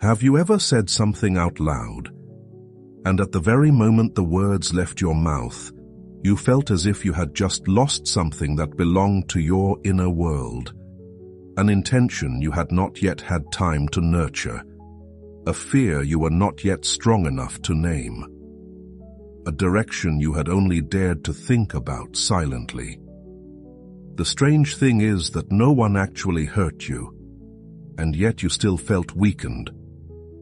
Have you ever said something out loud, and at the very moment the words left your mouth, you felt as if you had just lost something that belonged to your inner world, an intention you had not yet had time to nurture, a fear you were not yet strong enough to name, a direction you had only dared to think about silently? The strange thing is that no one actually hurt you, and yet you still felt weakened,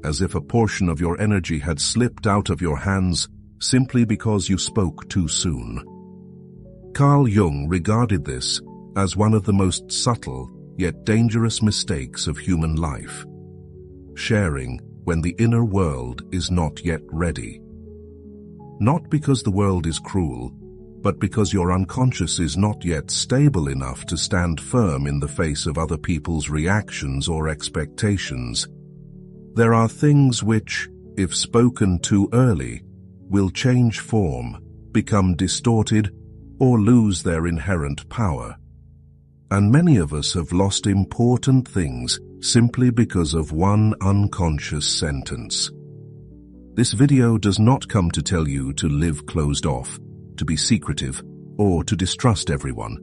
as if a portion of your energy had slipped out of your hands simply because you spoke too soon. Carl Jung regarded this as one of the most subtle yet dangerous mistakes of human life: sharing when the inner world is not yet ready. Not because the world is cruel, but because your unconscious is not yet stable enough to stand firm in the face of other people's reactions or expectations. There are things which, if spoken too early, will change form, become distorted, or lose their inherent power. And many of us have lost important things simply because of one unconscious sentence. This video does not come to tell you to live closed off, to be secretive, or to distrust everyone.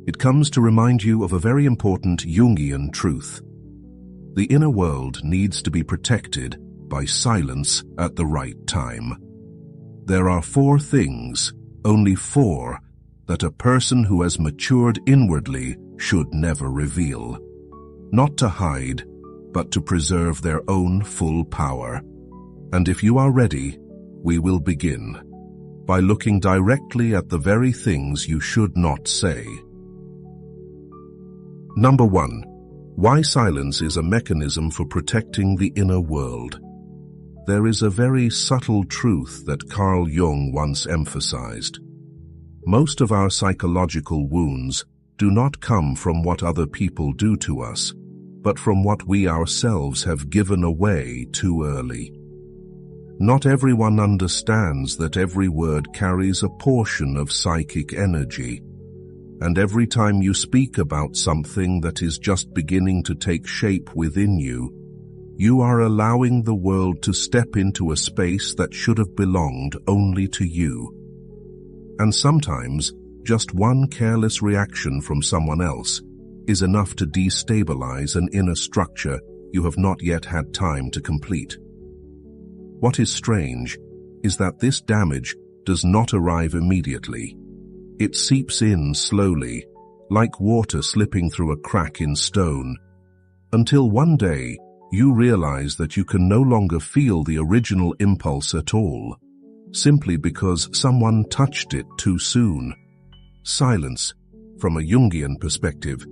It comes to remind you of a very important Jungian truth. The inner world needs to be protected by silence at the right time. There are 4 things, only 4, that a person who has matured inwardly should never reveal. Not to hide, but to preserve their own full power. And if you are ready, we will begin by looking directly at the very things you should not say. Number 1. Why silence is a mechanism for protecting the inner world. There is a very subtle truth that Carl Jung once emphasized. Most of our psychological wounds do not come from what other people do to us, but from what we ourselves have given away too early. Not everyone understands that every word carries a portion of psychic energy, and every time you speak about something that is just beginning to take shape within you, you are allowing the world to step into a space that should have belonged only to you. And sometimes, just one careless reaction from someone else is enough to destabilize an inner structure you have not yet had time to complete. What is strange is that this damage does not arrive immediately. It seeps in slowly, like water slipping through a crack in stone, until one day you realize that you can no longer feel the original impulse at all, simply because someone touched it too soon. Silence, from a Jungian perspective,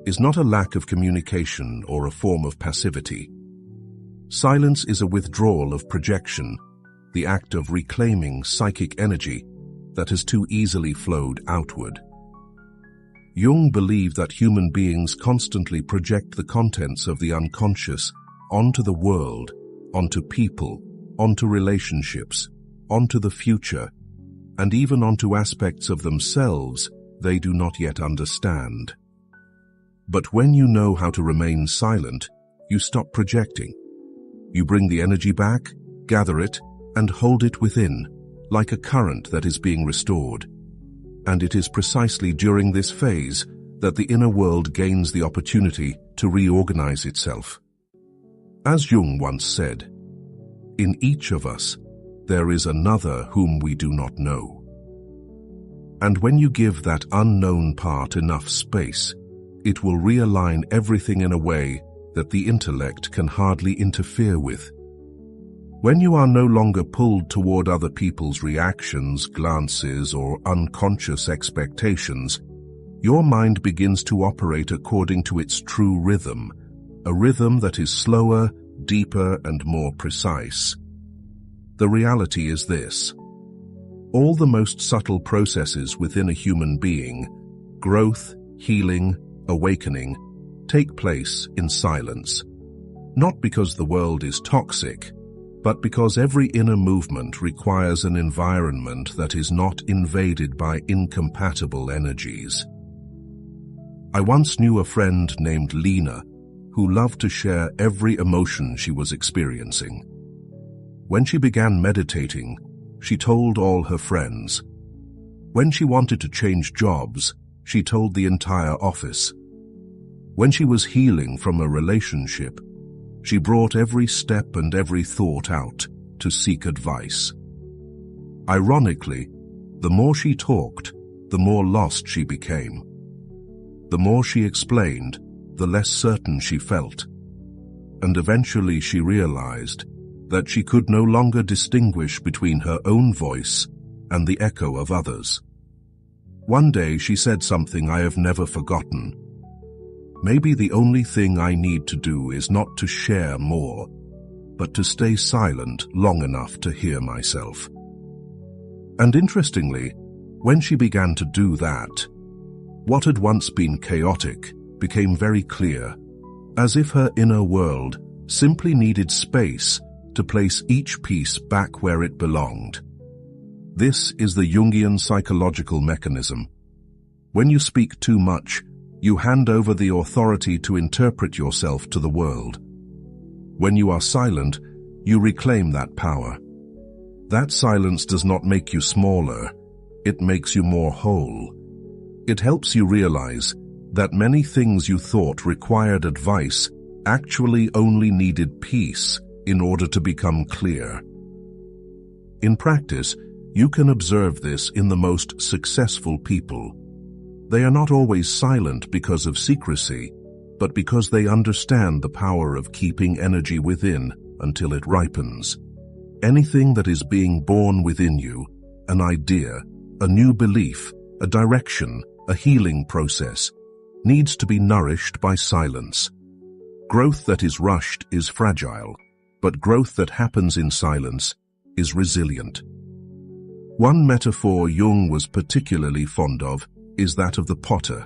is not a lack of communication or a form of passivity. Silence is a withdrawal of projection, the act of reclaiming psychic energy that has too easily flowed outward. Jung believed that human beings constantly project the contents of the unconscious onto the world, onto people, onto relationships, onto the future, and even onto aspects of themselves they do not yet understand. But when you know how to remain silent, you stop projecting. You bring the energy back, gather it, and hold it within, like a current that is being restored. And it is precisely during this phase that the inner world gains the opportunity to reorganize itself. As Jung once said, "In each of us, there is another whom we do not know." And when you give that unknown part enough space, it will realign everything in a way that the intellect can hardly interfere with. When you are no longer pulled toward other people's reactions, glances, or unconscious expectations, your mind begins to operate according to its true rhythm, a rhythm that is slower, deeper, and more precise. The reality is this: all the most subtle processes within a human being, growth, healing, awakening, take place in silence. Not because the world is toxic, but because every inner movement requires an environment that is not invaded by incompatible energies. I once knew a friend named Lena, who loved to share every emotion she was experiencing. When she began meditating, she told all her friends. When she wanted to change jobs, she told the entire office. When she was healing from a relationship, she brought every step and every thought out to seek advice. Ironically, the more she talked, the more lost she became. The more she explained, the less certain she felt. And eventually she realized that she could no longer distinguish between her own voice and the echo of others. One day she said something I have never forgotten. Maybe the only thing I need to do is not to share more, but to stay silent long enough to hear myself. And interestingly, when she began to do that, what had once been chaotic became very clear, as if her inner world simply needed space to place each piece back where it belonged. This is the Jungian psychological mechanism. When you speak too much, you hand over the authority to interpret yourself to the world. When you are silent, you reclaim that power. That silence does not make you smaller, it makes you more whole. It helps you realize that many things you thought required advice actually only needed peace in order to become clear. In practice, you can observe this in the most successful people. They are not always silent because of secrecy, but because they understand the power of keeping energy within until it ripens. Anything that is being born within you, an idea, a new belief, a direction, a healing process, needs to be nourished by silence. Growth that is rushed is fragile, but growth that happens in silence is resilient. One metaphor Jung was particularly fond of is that of the potter.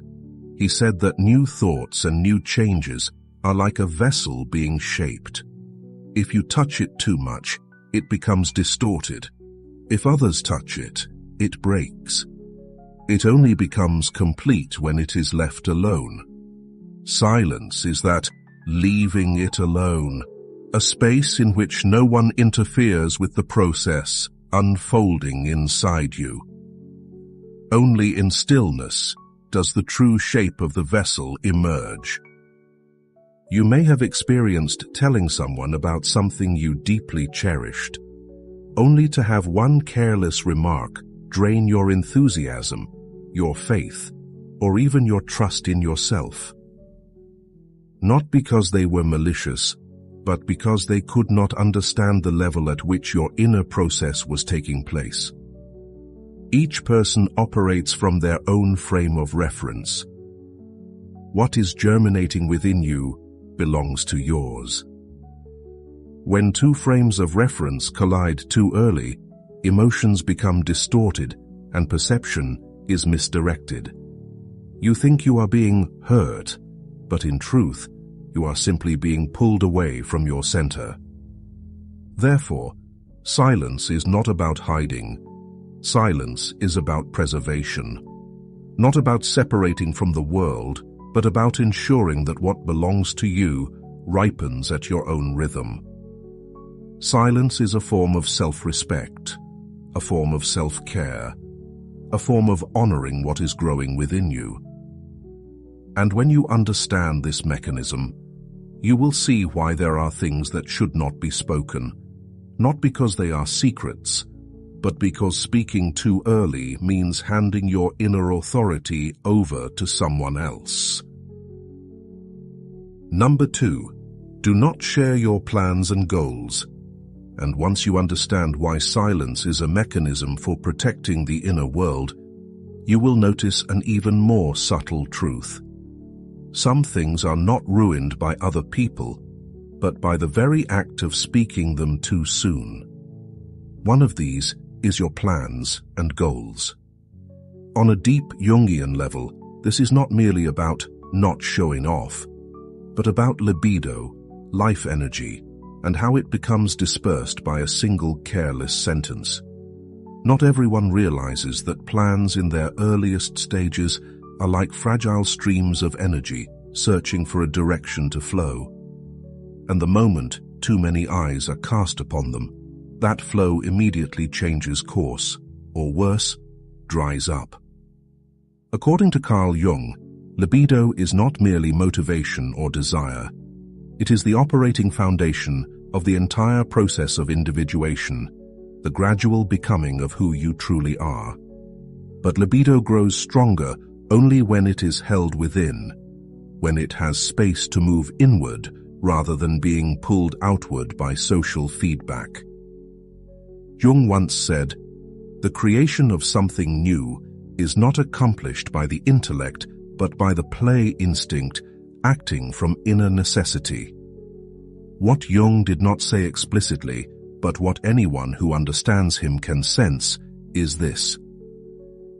He said that new thoughts and new changes are like a vessel being shaped. If you touch it too much, it becomes distorted. If others touch it, it breaks. It only becomes complete when it is left alone. Silence is that leaving it alone, a space in which no one interferes with the process unfolding inside you. Only in stillness does the true shape of the vessel emerge. You may have experienced telling someone about something you deeply cherished, only to have one careless remark drain your enthusiasm, your faith, or even your trust in yourself. Not because they were malicious, but because they could not understand the level at which your inner process was taking place. Each person operates from their own frame of reference. What is germinating within you belongs to yours. When two frames of reference collide too early, emotions become distorted and perception is misdirected. You think you are being hurt, but in truth, you are simply being pulled away from your center. Therefore, silence is not about hiding. Silence is about preservation. Not about separating from the world, but about ensuring that what belongs to you ripens at your own rhythm. Silence is a form of self-respect, a form of self-care, a form of honoring what is growing within you. And when you understand this mechanism, you will see why there are things that should not be spoken, not because they are secrets, but because speaking too early means handing your inner authority over to someone else. Number 2, do not share your plans and goals. And once you understand why silence is a mechanism for protecting the inner world, you will notice an even more subtle truth. Some things are not ruined by other people, but by the very act of speaking them too soon. One of these is your plans and goals. On a deep Jungian level, this is not merely about not showing off, but about libido, life energy, and how it becomes dispersed by a single careless sentence. Not everyone realizes that plans in their earliest stages are like fragile streams of energy searching for a direction to flow. And the moment too many eyes are cast upon them, that flow immediately changes course, or worse, dries up. According to Carl Jung, libido is not merely motivation or desire. It is the operating foundation of the entire process of individuation, the gradual becoming of who you truly are. But libido grows stronger only when it is held within, when it has space to move inward rather than being pulled outward by social feedback. Jung once said, "The creation of something new is not accomplished by the intellect, but by the play instinct acting from inner necessity." What Jung did not say explicitly, but what anyone who understands him can sense, is this: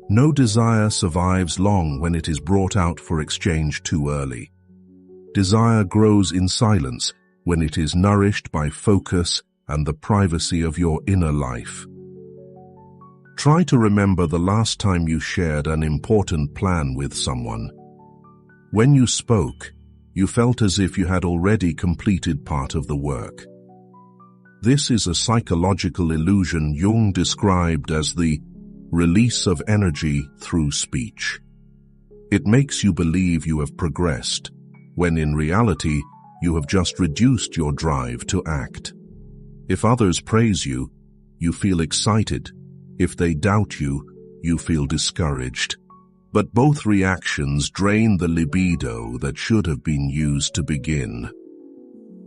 no desire survives long when it is brought out for exchange too early. Desire grows in silence when it is nourished by focus and the privacy of your inner life. Try to remember the last time you shared an important plan with someone. When you spoke, you felt as if you had already completed part of the work. This is a psychological illusion Jung described as the release of energy through speech. It makes you believe you have progressed, when in reality you have just reduced your drive to act. If others praise you, you feel excited. If they doubt you, you feel discouraged. But both reactions drain the libido that should have been used to begin.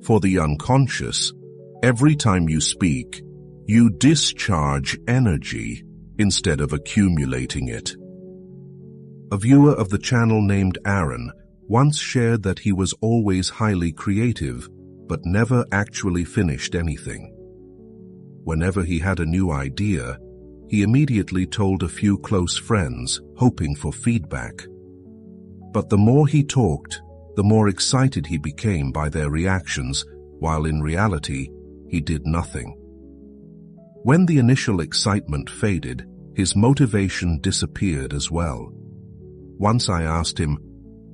For the unconscious, every time you speak, you discharge energy instead of accumulating it. A viewer of the channel named Aaron once shared that he was always highly creative, but never actually finished anything. Whenever he had a new idea, he immediately told a few close friends, hoping for feedback. But the more he talked, the more excited he became by their reactions, while in reality, he did nothing. When the initial excitement faded, his motivation disappeared as well. Once I asked him,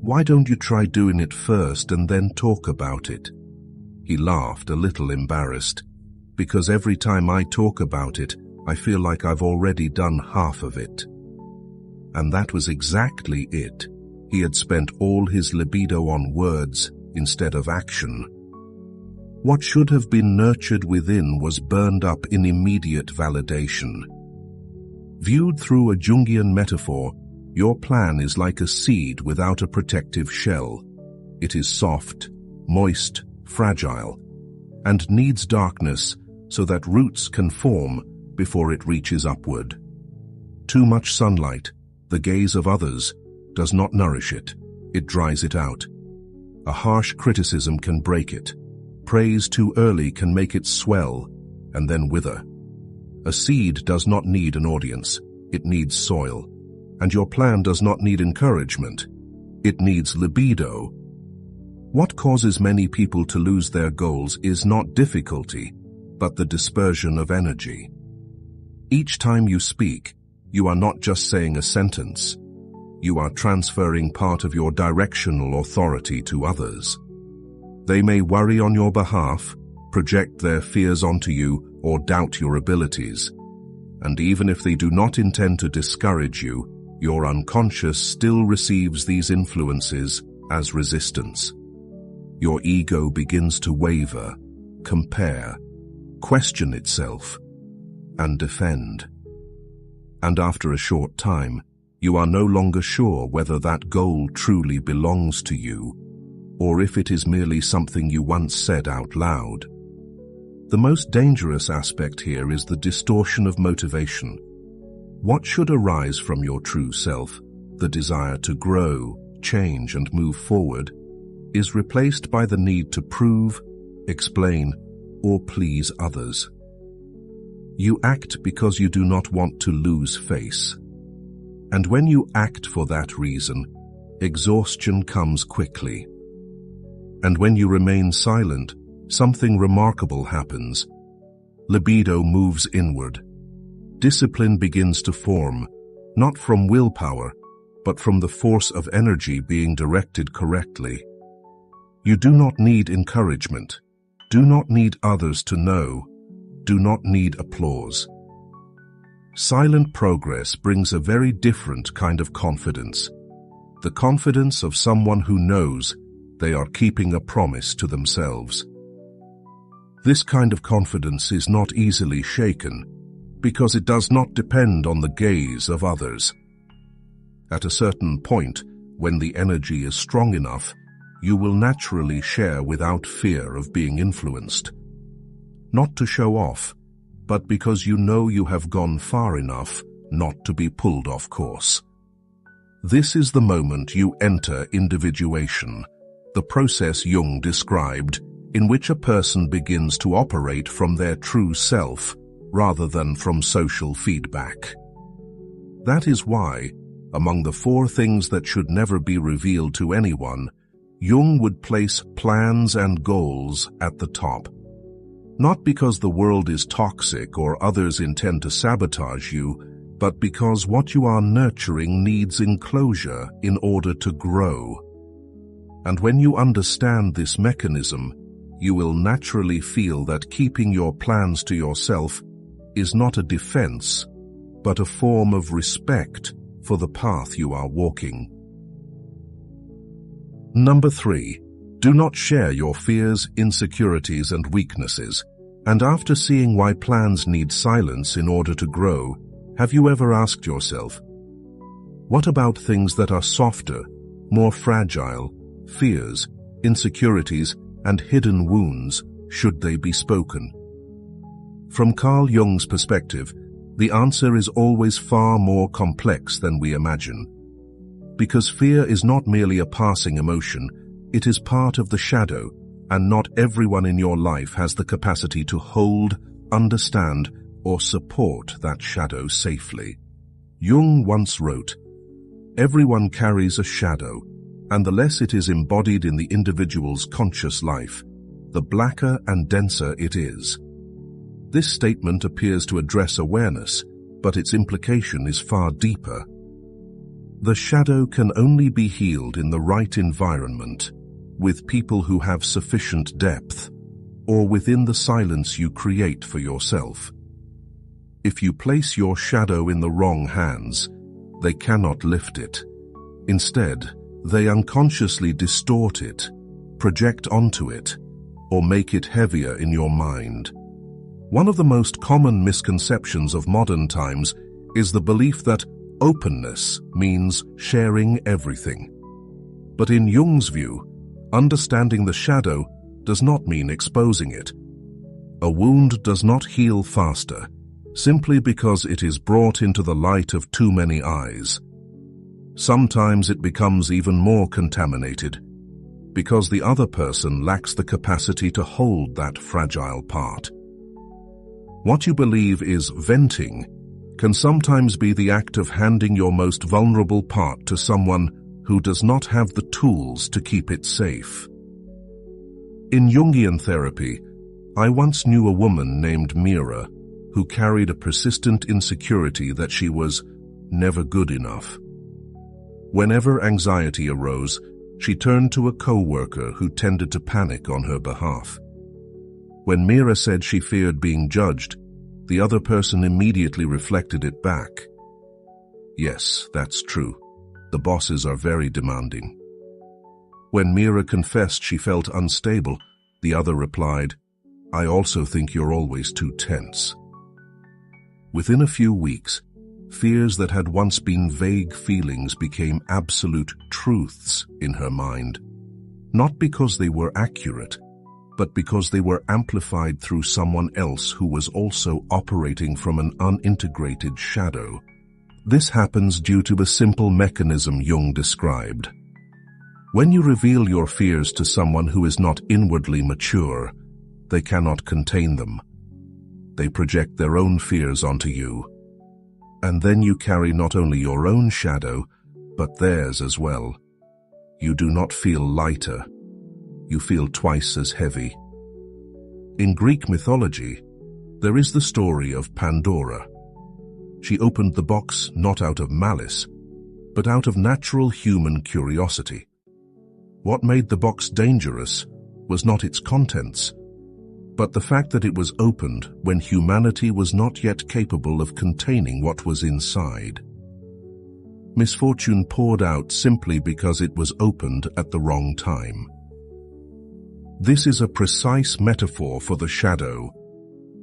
"Why don't you try doing it first and then talk about it?" He laughed, a little embarrassed. "Because every time I talk about it, I feel like I've already done half of it." And that was exactly it. He had spent all his libido on words instead of action. What should have been nurtured within was burned up in immediate validation. Viewed through a Jungian metaphor, your plan is like a seed without a protective shell. It is soft, moist, fragile, and needs darkness so that roots can form before it reaches upward. Too much sunlight, the gaze of others, does not nourish it. It dries it out. A harsh criticism can break it. Praise too early can make it swell and then wither. A seed does not need an audience. It needs soil. And your plan does not need encouragement. It needs libido. What causes many people to lose their goals is not difficulty, but the dispersion of energy. Each time you speak, you are not just saying a sentence. You are transferring part of your directional authority to others. They may worry on your behalf, project their fears onto you, or doubt your abilities. And even if they do not intend to discourage you, your unconscious still receives these influences as resistance. Your ego begins to waver, compare, question itself, and defend. And after a short time, you are no longer sure whether that goal truly belongs to you, or if it is merely something you once said out loud. The most dangerous aspect here is the distortion of motivation. What should arise from your true self, the desire to grow, change, and move forward, is replaced by the need to prove, explain, or please others. You act because you do not want to lose face. And when you act for that reason, exhaustion comes quickly. And when you remain silent, something remarkable happens. Libido moves inward. Discipline begins to form, not from willpower, but from the force of energy being directed correctly. You do not need encouragement, do not need others to know, do not need applause. Silent progress brings a very different kind of confidence, the confidence of someone who knows they are keeping a promise to themselves. This kind of confidence is not easily shaken because it does not depend on the gaze of others. At a certain point, when the energy is strong enough, you will naturally share without fear of being influenced. Not to show off, but because you know you have gone far enough not to be pulled off course. This is the moment you enter individuation, the process Jung described, in which a person begins to operate from their true self rather than from social feedback. That is why, among the 4 things that should never be revealed to anyone, Jung would place plans and goals at the top. Not because the world is toxic or others intend to sabotage you, but because what you are nurturing needs enclosure in order to grow. And when you understand this mechanism, you will naturally feel that keeping your plans to yourself is not a defense, but a form of respect for the path you are walking. Number 3. Do not share your fears, insecurities, and weaknesses. And after seeing why plans need silence in order to grow, have you ever asked yourself, what about things that are softer, more fragile, fears, insecurities, and hidden wounds, should they be spoken? From Carl Jung's perspective, the answer is always far more complex than we imagine. Because fear is not merely a passing emotion, it is part of the shadow, and not everyone in your life has the capacity to hold, understand, or support that shadow safely. Jung once wrote, "Everyone carries a shadow, and the less it is embodied in the individual's conscious life, the blacker and denser it is." This statement appears to address awareness, but its implication is far deeper. The shadow can only be healed in the right environment, with people who have sufficient depth, or within the silence you create for yourself. If you place your shadow in the wrong hands, they cannot lift it. Instead, they unconsciously distort it, project onto it, or make it heavier in your mind. One of the most common misconceptions of modern times is the belief that openness means sharing everything. But in Jung's view, understanding the shadow does not mean exposing it. A wound does not heal faster, simply because it is brought into the light of too many eyes. Sometimes it becomes even more contaminated, because the other person lacks the capacity to hold that fragile part. What you believe is venting can sometimes be the act of handing your most vulnerable part to someone who does not have the tools to keep it safe. In Jungian therapy, I once knew a woman named Mira who carried a persistent insecurity that she was never good enough. Whenever anxiety arose, she turned to a co-worker who tended to panic on her behalf. When Mira said she feared being judged, the other person immediately reflected it back. Yes, that's true. The bosses are very demanding. When Mira confessed she felt unstable, the other replied, I also think you're always too tense. Within a few weeks, fears that had once been vague feelings became absolute truths in her mind, not because they were accurate, but because they were amplified through someone else who was also operating from an unintegrated shadow. This happens due to a simple mechanism Jung described. When you reveal your fears to someone who is not inwardly mature, they cannot contain them. They project their own fears onto you. And then you carry not only your own shadow, but theirs as well. You do not feel lighter. You feel twice as heavy. In Greek mythology, there is the story of Pandora. She opened the box not out of malice, but out of natural human curiosity. What made the box dangerous was not its contents, but the fact that it was opened when humanity was not yet capable of containing what was inside. Misfortune poured out simply because it was opened at the wrong time. This is a precise metaphor for the shadow.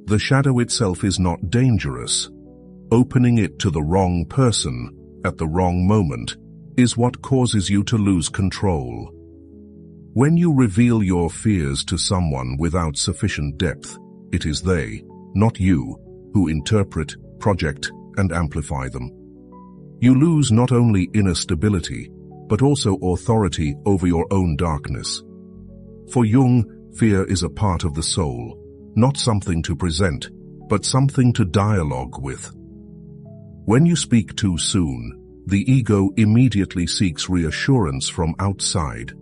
The shadow itself is not dangerous. Opening it to the wrong person at the wrong moment is what causes you to lose control. When you reveal your fears to someone without sufficient depth, it is they, not you, who interpret, project, and amplify them. You lose not only inner stability, but also authority over your own darkness. For Jung, fear is a part of the soul, not something to present, but something to dialogue with. When you speak too soon, the ego immediately seeks reassurance from outside,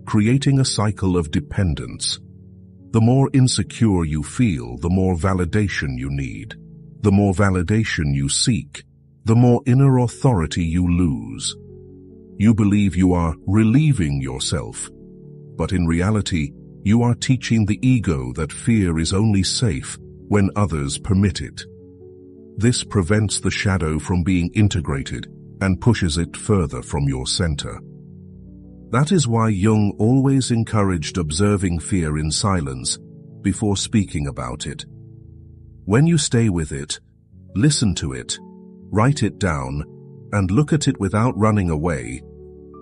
creating a cycle of dependence. The more insecure you feel, the more validation you need. The more validation you seek, the more inner authority you lose. You believe you are relieving yourself, but in reality, you are teaching the ego that fear is only safe when others permit it. This prevents the shadow from being integrated and pushes it further from your center. That is why Jung always encouraged observing fear in silence before speaking about it. When you stay with it, listen to it, write it down, and look at it without running away,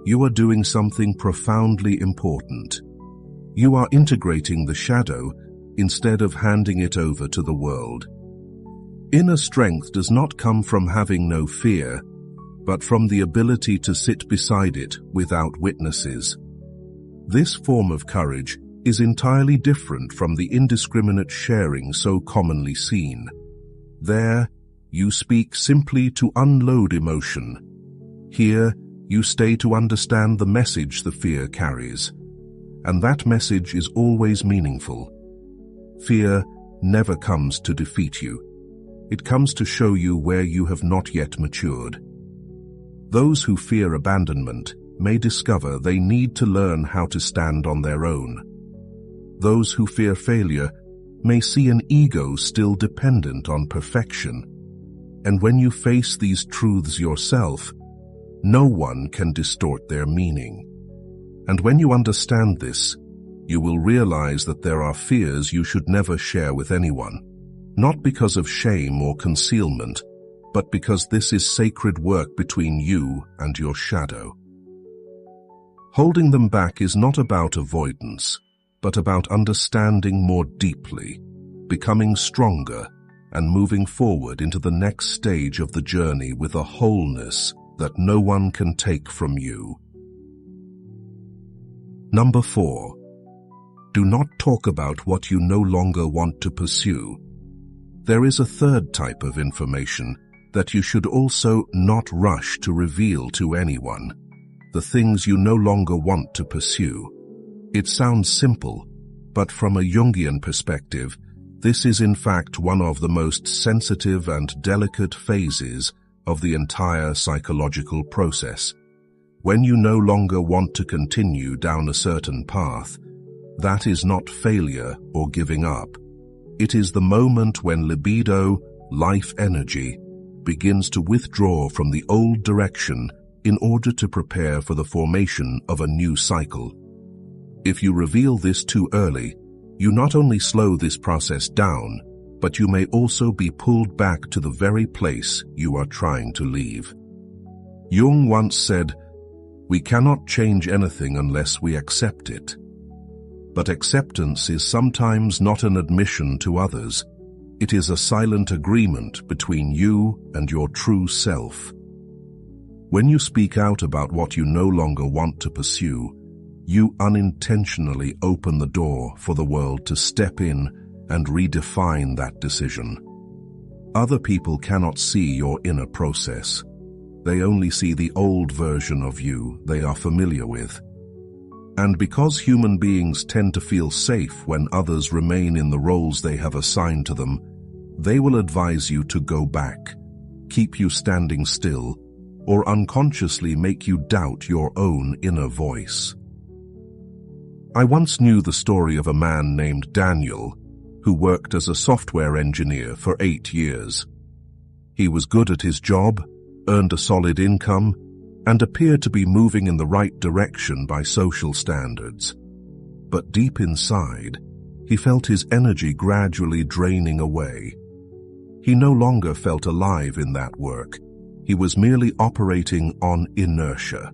you are doing something profoundly important. You are integrating the shadow instead of handing it over to the world. Inner strength does not come from having no fear, but from the ability to sit beside it without witnesses. This form of courage is entirely different from the indiscriminate sharing so commonly seen. There, you speak simply to unload emotion. Here, you stay to understand the message the fear carries. And that message is always meaningful. Fear never comes to defeat you. It comes to show you where you have not yet matured. Those who fear abandonment may discover they need to learn how to stand on their own. Those who fear failure may see an ego still dependent on perfection. And when you face these truths yourself, no one can distort their meaning. And when you understand this, you will realize that there are fears you should never share with anyone, not because of shame or concealment, but because this is sacred work between you and your shadow. Holding them back is not about avoidance, but about understanding more deeply, becoming stronger, and moving forward into the next stage of the journey with a wholeness that no one can take from you. Number 4. Do not talk about what you no longer want to pursue. There is a third type of information that you should also not rush to reveal to anyone: the things you no longer want to pursue. It sounds simple, but from a Jungian perspective, this is in fact one of the most sensitive and delicate phases of the entire psychological process. When you no longer want to continue down a certain path, that is not failure or giving up. It is the moment when libido, life energy, begins to withdraw from the old direction in order to prepare for the formation of a new cycle. If you reveal this too early, you not only slow this process down, but you may also be pulled back to the very place you are trying to leave. Jung once said, "We cannot change anything unless we accept it." But acceptance is sometimes not an admission to others. It is a silent agreement between you and your true self. When you speak out about what you no longer want to pursue, you unintentionally open the door for the world to step in and redefine that decision. Other people cannot see your inner process. They only see the old version of you they are familiar with. And because human beings tend to feel safe when others remain in the roles they have assigned to them, they will advise you to go back, keep you standing still, or unconsciously make you doubt your own inner voice. I once knew the story of a man named Daniel, who worked as a software engineer for 8 years. He was good at his job, earned a solid income, and appeared to be moving in the right direction by social standards. But deep inside, he felt his energy gradually draining away. He no longer felt alive in that work. He was merely operating on inertia.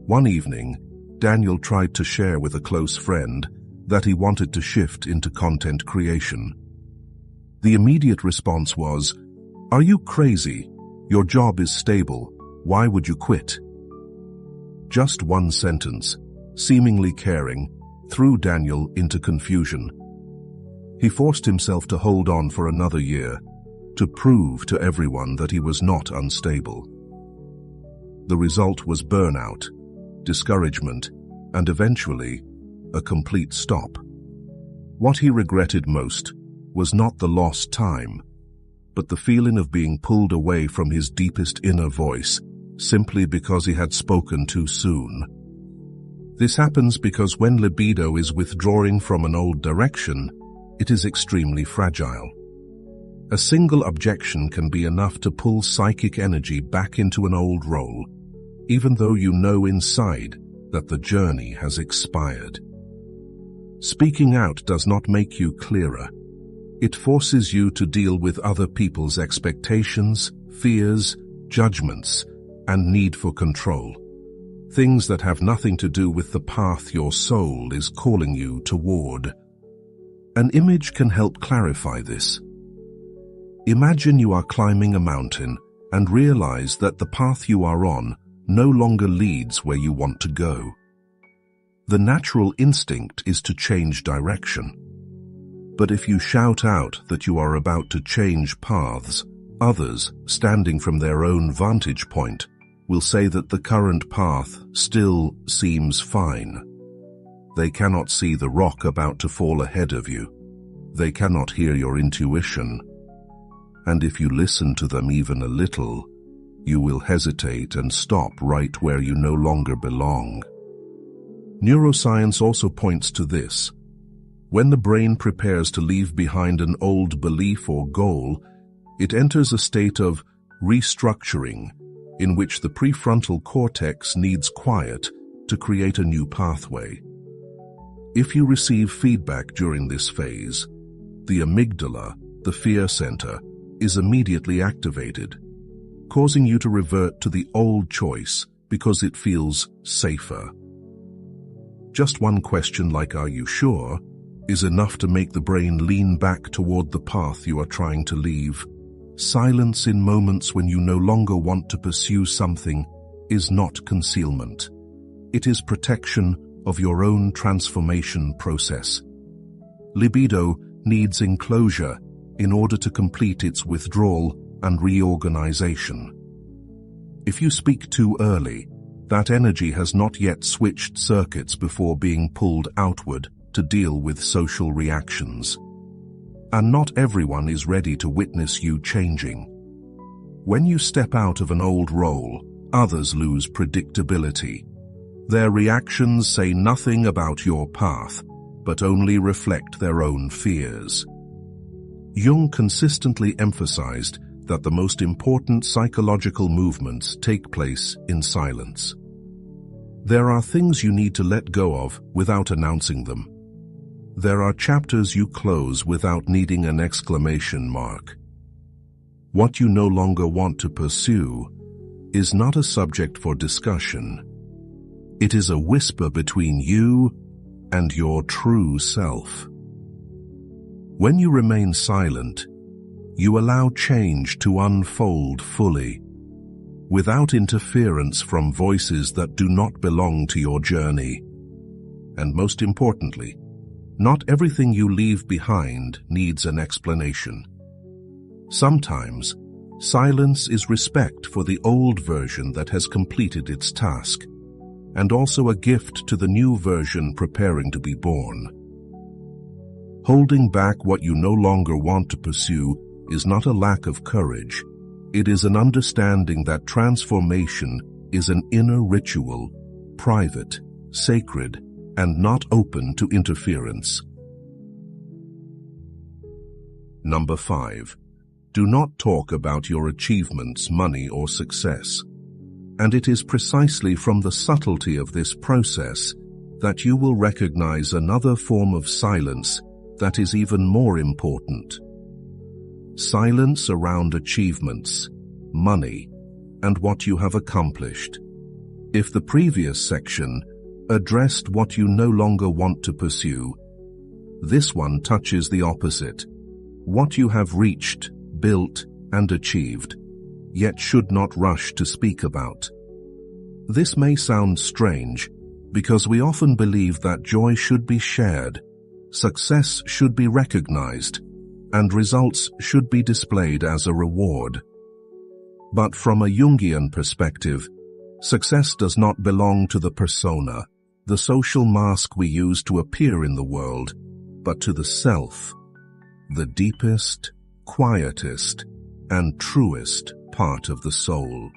One evening, Daniel tried to share with a close friend that he wanted to shift into content creation. The immediate response was, "Are you crazy? Your job is stable. Why would you quit?" Just one sentence, seemingly caring, threw Daniel into confusion. He forced himself to hold on for another year, to prove to everyone that he was not unstable. The result was burnout, discouragement, and eventually, a complete stop. What he regretted most was not the lost time, but the feeling of being pulled away from his deepest inner voice simply because he had spoken too soon. This happens because when libido is withdrawing from an old direction, it is extremely fragile. A single objection can be enough to pull psychic energy back into an old role, even though you know inside that the journey has expired. Speaking out does not make you clearer. It forces you to deal with other people's expectations, fears, judgments, and need for control. Things that have nothing to do with the path your soul is calling you toward. An image can help clarify this. Imagine you are climbing a mountain and realize that the path you are on no longer leads where you want to go. The natural instinct is to change direction. But if you shout out that you are about to change paths, others, standing from their own vantage point, will say that the current path still seems fine. They cannot see the rock about to fall ahead of you. They cannot hear your intuition. And if you listen to them even a little, you will hesitate and stop right where you no longer belong. Neuroscience also points to this. When the brain prepares to leave behind an old belief or goal, it enters a state of restructuring, in which the prefrontal cortex needs quiet to create a new pathway. If you receive feedback during this phase, the amygdala, the fear center, is immediately activated, causing you to revert to the old choice because it feels safer. Just one question like "Are you sure?" is enough to make the brain lean back toward the path you are trying to leave. Silence in moments when you no longer want to pursue something is not concealment. It is protection of your own transformation process. Libido needs enclosure in order to complete its withdrawal and reorganization. If you speak too early, that energy has not yet switched circuits before being pulled outward to deal with social reactions. And not everyone is ready to witness you changing. When you step out of an old role, others lose predictability. Their reactions say nothing about your path, but only reflect their own fears. Jung consistently emphasized that the most important psychological movements take place in silence. There are things you need to let go of without announcing them. There are chapters you close without needing an exclamation mark. What you no longer want to pursue is not a subject for discussion. It is a whisper between you and your true self. When you remain silent, you allow change to unfold fully, without interference from voices that do not belong to your journey. And most importantly, not everything you leave behind needs an explanation. Sometimes, silence is respect for the old version that has completed its task, and also a gift to the new version preparing to be born. Holding back what you no longer want to pursue is not a lack of courage. It is an understanding that transformation is an inner ritual, private, sacred, and not open to interference. Number 5. Do not talk about your achievements, money, or success. And it is precisely from the subtlety of this process that you will recognize another form of silence that is even more important. Silence around achievements, money, and what you have accomplished. If the previous section addressed what you no longer want to pursue, this one touches the opposite, what you have reached, built, and achieved, yet should not rush to speak about. This may sound strange, because we often believe that joy should be shared, success should be recognized, and results should be displayed as a reward. But from a Jungian perspective, success does not belong to the persona, the social mask we use to appear in the world, but to the self, the deepest, quietest, and truest part of the soul.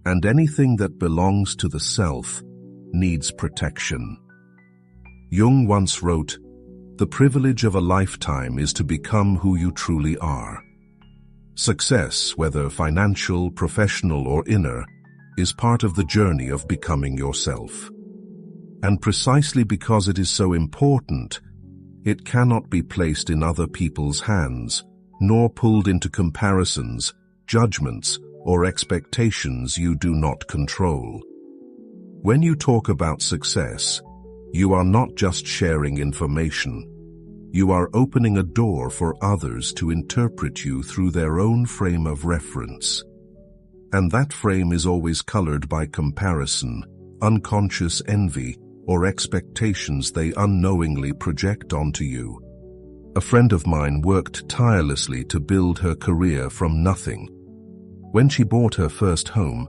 And anything that belongs to the self needs protection. Jung once wrote, "The privilege of a lifetime is to become who you truly are." Success, whether financial, professional, or inner, is part of the journey of becoming yourself. And precisely because it is so important, it cannot be placed in other people's hands, nor pulled into comparisons, judgments, or expectations you do not control. When you talk about success, you are not just sharing information. You are opening a door for others to interpret you through their own frame of reference. And that frame is always colored by comparison, unconscious envy, or expectations they unknowingly project onto you. A friend of mine worked tirelessly to build her career from nothing. When she bought her first home,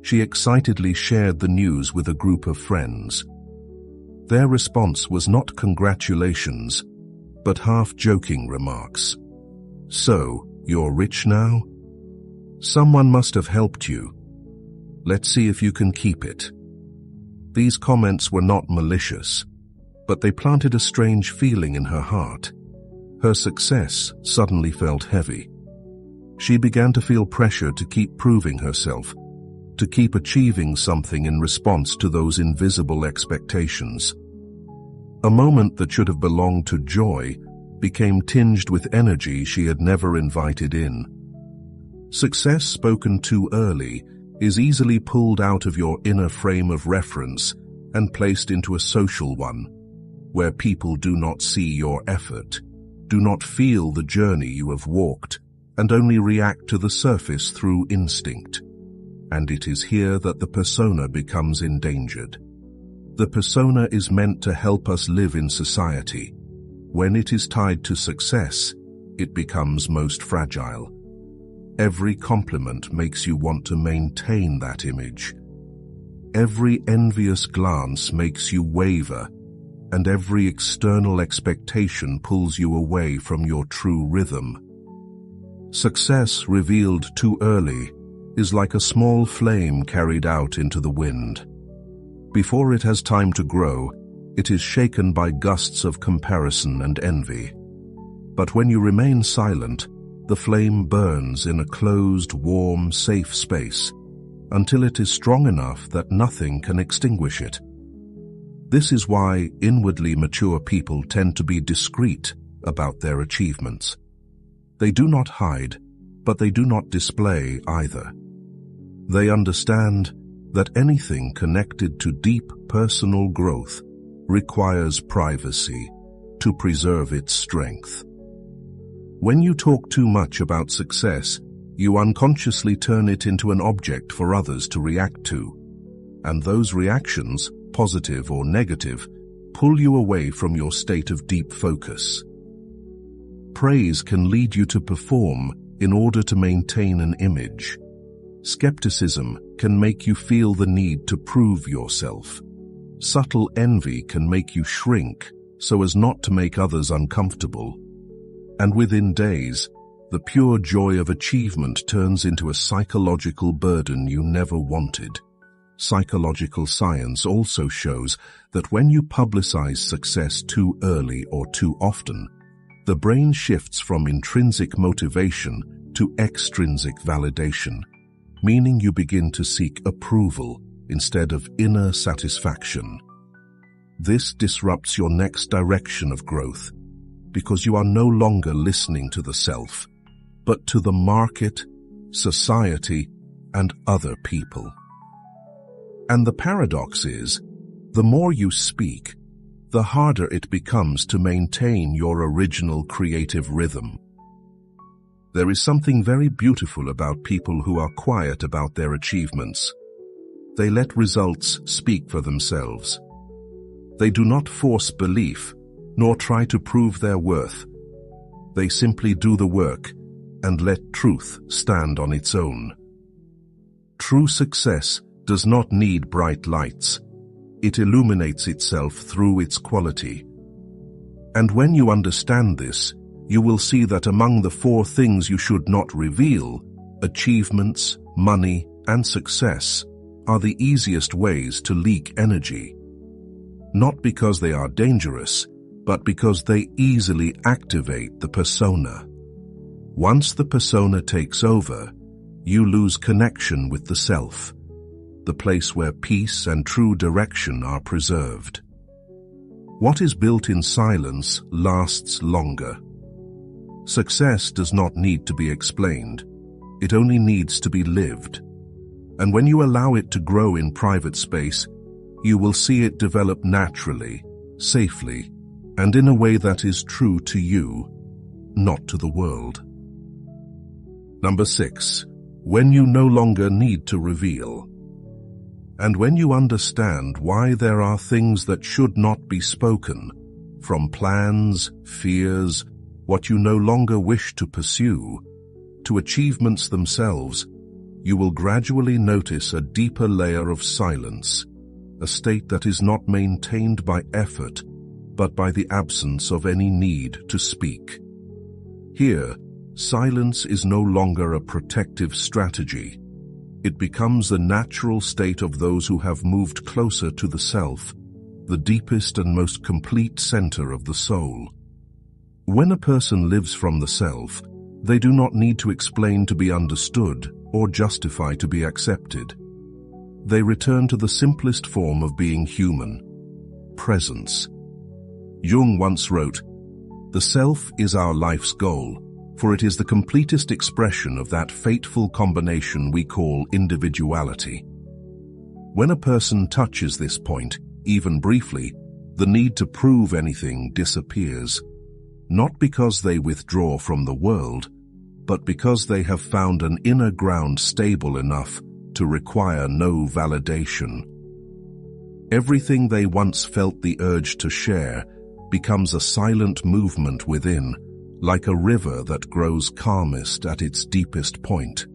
she excitedly shared the news with a group of friends. Their response was not congratulations, but half-joking remarks. "So, you're rich now? Someone must have helped you. Let's see if you can keep it." These comments were not malicious, but they planted a strange feeling in her heart. Her success suddenly felt heavy. She began to feel pressure to keep proving herself, to keep achieving something in response to those invisible expectations. A moment that should have belonged to joy became tinged with energy she had never invited in. Success spoken too early is easily pulled out of your inner frame of reference and placed into a social one, where people do not see your effort, do not feel the journey you have walked, and only react to the surface through instinct. And it is here that the persona becomes endangered. The persona is meant to help us live in society. When it is tied to success, it becomes most fragile. Every compliment makes you want to maintain that image. Every envious glance makes you waver, and every external expectation pulls you away from your true rhythm. Success revealed too early is like a small flame carried out into the wind. Before it has time to grow, it is shaken by gusts of comparison and envy. But when you remain silent, the flame burns in a closed, warm, safe space until it is strong enough that nothing can extinguish it. This is why inwardly mature people tend to be discreet about their achievements. They do not hide, but they do not display either. They understand that anything connected to deep personal growth requires privacy to preserve its strength. When you talk too much about success, you unconsciously turn it into an object for others to react to, and those reactions, positive or negative, pull you away from your state of deep focus. Praise can lead you to perform in order to maintain an image. Skepticism can make you feel the need to prove yourself. Subtle envy can make you shrink so as not to make others uncomfortable. And within days, the pure joy of achievement turns into a psychological burden you never wanted. Psychological science also shows that when you publicize success too early or too often, the brain shifts from intrinsic motivation to extrinsic validation, meaning you begin to seek approval instead of inner satisfaction. This disrupts your next direction of growth because you are no longer listening to the self, but to the market, society, and other people. And the paradox is, the more you speak, the harder it becomes to maintain your original creative rhythm. There is something very beautiful about people who are quiet about their achievements. They let results speak for themselves. They do not force belief, nor try to prove their worth. They simply do the work and let truth stand on its own. True success does not need bright lights. It illuminates itself through its quality. And when you understand this, you will see that among the 4 things you should not reveal, achievements, money, and success are the easiest ways to leak energy. Not because they are dangerous, but because they easily activate the persona. Once the persona takes over, you lose connection with the self, the place where peace and true direction are preserved. What is built in silence lasts longer. Success does not need to be explained. It only needs to be lived. And when you allow it to grow in private space, you will see it develop naturally, safely, and in a way that is true to you, not to the world. Number 6. When you no longer need to reveal. And when you understand why there are things that should not be spoken, from plans, fears, what you no longer wish to pursue, to achievements themselves, you will gradually notice a deeper layer of silence, a state that is not maintained by effort, but by the absence of any need to speak. Here, silence is no longer a protective strategy. It becomes the natural state of those who have moved closer to the self, the deepest and most complete center of the soul. When a person lives from the self, they do not need to explain to be understood or justify to be accepted. They return to the simplest form of being human, presence. Jung once wrote, "The self is our life's goal, for it is the completest expression of that fateful combination we call individuality." When a person touches this point, even briefly, the need to prove anything disappears, not because they withdraw from the world, but because they have found an inner ground stable enough to require no validation. Everything they once felt the urge to share becomes a silent movement within, like a river that grows calmest at its deepest point.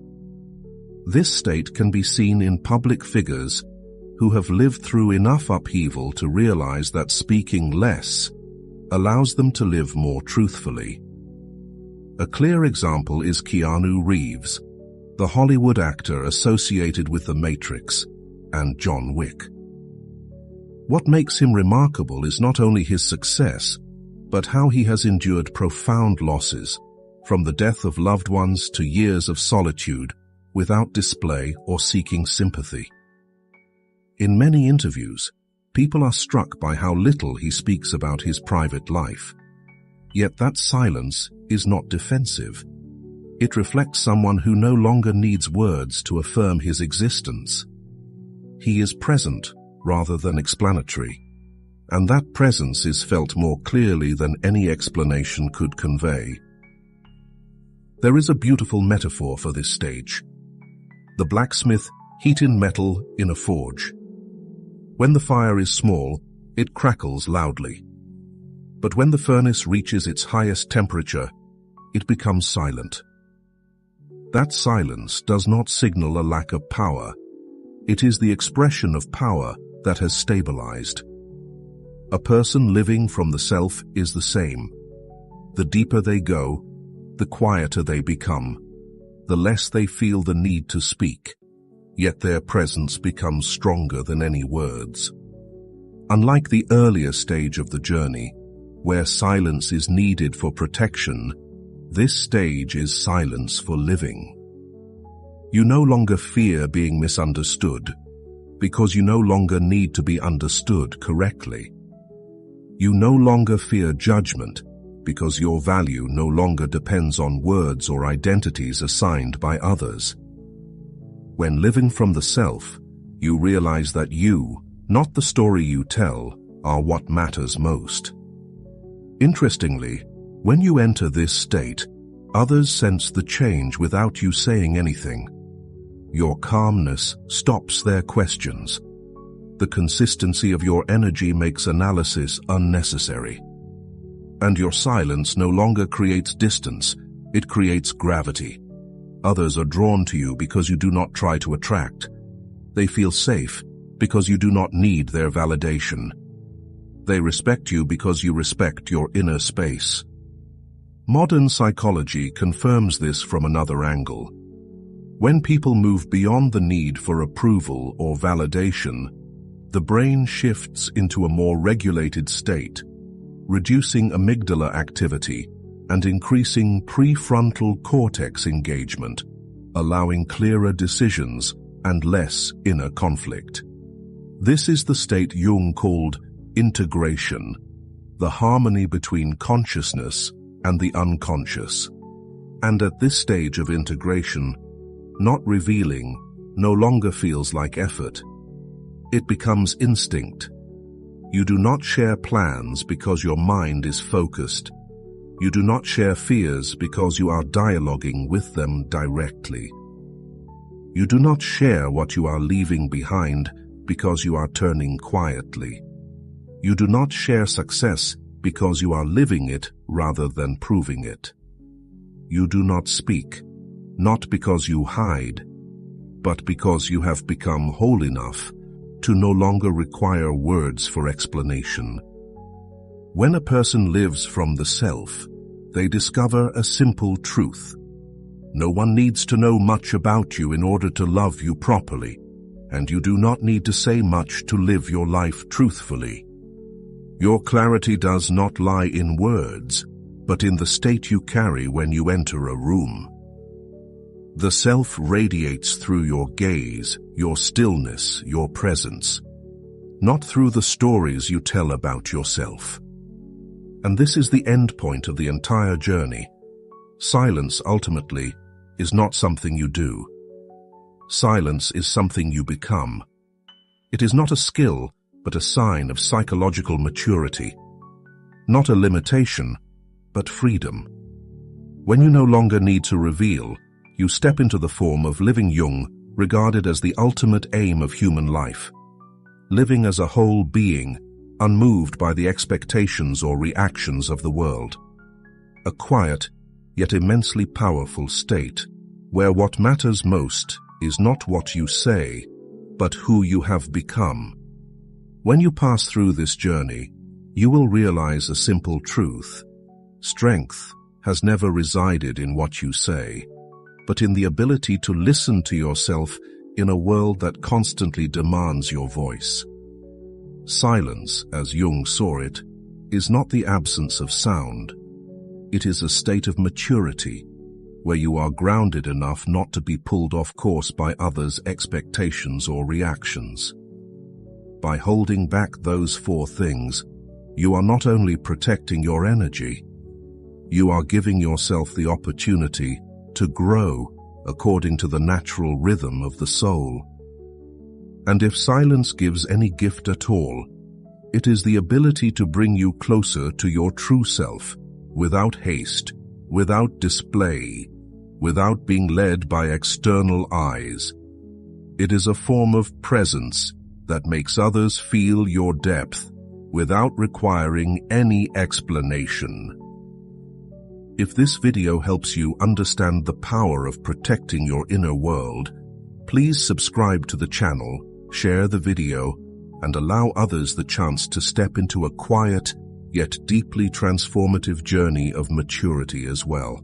This state can be seen in public figures who have lived through enough upheaval to realize that speaking less allows them to live more truthfully. A clear example is Keanu Reeves, the Hollywood actor associated with The Matrix and John Wick. What makes him remarkable is not only his success, but how he has endured profound losses, from the death of loved ones to years of solitude, without display or seeking sympathy. In many interviews, people are struck by how little he speaks about his private life. Yet that silence is not defensive. It reflects someone who no longer needs words to affirm his existence. He is present rather than explanatory, and that presence is felt more clearly than any explanation could convey. There is a beautiful metaphor for this stage. The blacksmith heating metal in a forge. When the fire is small, it crackles loudly. But when the furnace reaches its highest temperature, it becomes silent. That silence does not signal a lack of power. It is the expression of power that has stabilized. A person living from the self is the same. The deeper they go, the quieter they become, the less they feel the need to speak, yet their presence becomes stronger than any words. Unlike the earlier stage of the journey, where silence is needed for protection, this stage is silence for living. You no longer fear being misunderstood, because you no longer need to be understood correctly. You no longer fear judgment, because your value no longer depends on words or identities assigned by others. When living from the self, you realize that you, not the story you tell, are what matters most. Interestingly, when you enter this state, others sense the change without you saying anything. Your calmness stops their questions. The consistency of your energy makes analysis unnecessary. And your silence no longer creates distance, it creates gravity. Others are drawn to you because you do not try to attract. They feel safe because you do not need their validation. They respect you because you respect your inner space. Modern psychology confirms this from another angle. When people move beyond the need for approval or validation, the brain shifts into a more regulated state, reducing amygdala activity and increasing prefrontal cortex engagement, allowing clearer decisions and less inner conflict. This is the state Jung called integration, the harmony between consciousness and the unconscious. And at this stage of integration, not revealing no longer feels like effort. It becomes instinct. You do not share plans because your mind is focused. You do not share fears because you are dialoguing with them directly. You do not share what you are leaving behind because you are turning quietly. You do not share success because you are living it rather than proving it. You do not speak, not because you hide, but because you have become whole enough to no longer require words for explanation. When a person lives from the self, they discover a simple truth. No one needs to know much about you in order to love you properly, and you do not need to say much to live your life truthfully. Your clarity does not lie in words, but in the state you carry when you enter a room. The self radiates through your gaze, your stillness, your presence, not through the stories you tell about yourself. And this is the end point of the entire journey. Silence, ultimately, is not something you do. Silence is something you become. It is not a skill, but a sign of psychological maturity. Not a limitation, but freedom. When you no longer need to reveal, you step into the form of living Jung, regarded as the ultimate aim of human life. Living as a whole being, unmoved by the expectations or reactions of the world. A quiet, yet immensely powerful state, where what matters most is not what you say, but who you have become. When you pass through this journey, you will realize a simple truth. Strength has never resided in what you say, but in the ability to listen to yourself in a world that constantly demands your voice. Silence, as Jung saw it, is not the absence of sound. It is a state of maturity, where you are grounded enough not to be pulled off course by others' expectations or reactions. By holding back those four things, you are not only protecting your energy, you are giving yourself the opportunity to grow according to the natural rhythm of the soul. And if silence gives any gift at all, it is the ability to bring you closer to your true self, without haste, without display, without being led by external eyes. It is a form of presence that makes others feel your depth without requiring any explanation. If this video helps you understand the power of protecting your inner world, please subscribe to the channel, share the video, and allow others the chance to step into a quiet, yet deeply transformative journey of maturity as well.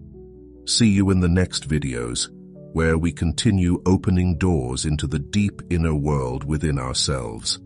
See you in the next videos, where we continue opening doors into the deep inner world within ourselves.